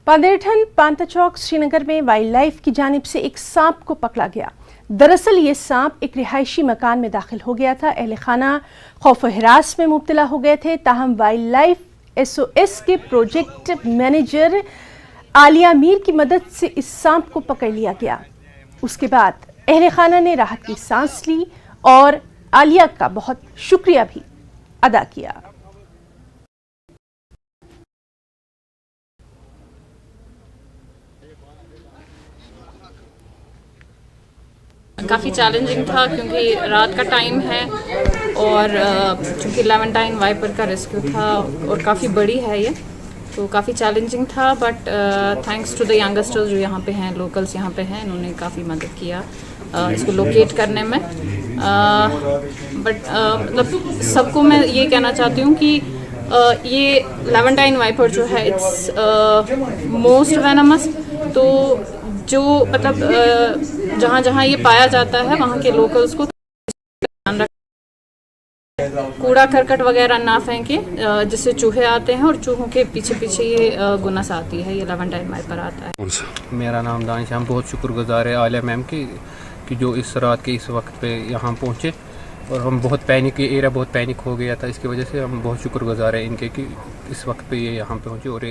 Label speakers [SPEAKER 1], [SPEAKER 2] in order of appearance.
[SPEAKER 1] पांदेरठन पांता चौक श्रीनगर में wild life की जानिब से एक सांप को पकड़ा गया। दरअसल ये सांप एक रिहायशी मकान में दाखिल हो गया था। अहले खाना खौफ व हिरास में मुब्तला हो गए थे। ताहम वाइल्ड लाइफ SOS के प्रोजेक्ट मैनेजर आलिया मीर की मदद से इस सांप को पकड़ लिया गया। उसके बाद अहले खाना ने राहत की सांस ली और आलिया का बहुत शुक्रिया भी अदा किया।
[SPEAKER 2] काफ़ी चैलेंजिंग था क्योंकि रात का टाइम है और चूँकि लेवेंटाइन वाइपर का रेस्क्यू था और काफ़ी बड़ी है ये, तो काफ़ी चैलेंजिंग था। But thanks to the youngsters जो यहाँ पे हैं, लोकल्स यहाँ पे हैं, इन्होंने काफ़ी मदद किया इसको लोकेट करने में। बट मतलब सबको मैं ये कहना चाहती हूँ कि ये लेवेंटाइन वाइपर जो है इट्स मोस्ट वेनमस। तो जो मतलब जहाँ जहाँ ये पाया जाता है वहाँ के लोकल्स को ध्यान रखें, कूड़ा करकट वगैरह ना फेंकें जिससे चूहे आते हैं और चूहों के पीछे पीछे ये गुनस आती है, ये लेवेंटाइन वाइपर आता है।
[SPEAKER 3] मेरा नाम दानिश, हम बहुत शुक्रगुजार है आलिया मैम की कि जो इस रात के इस वक्त पे यहाँ पहुँचे और हम बहुत पैनिक, एरिया बहुत पैनिक हो गया था, इसकी वजह से हम बहुत शुक्रगुजार है इनके कि इस वक्त पे ये यहाँ पहुँचे और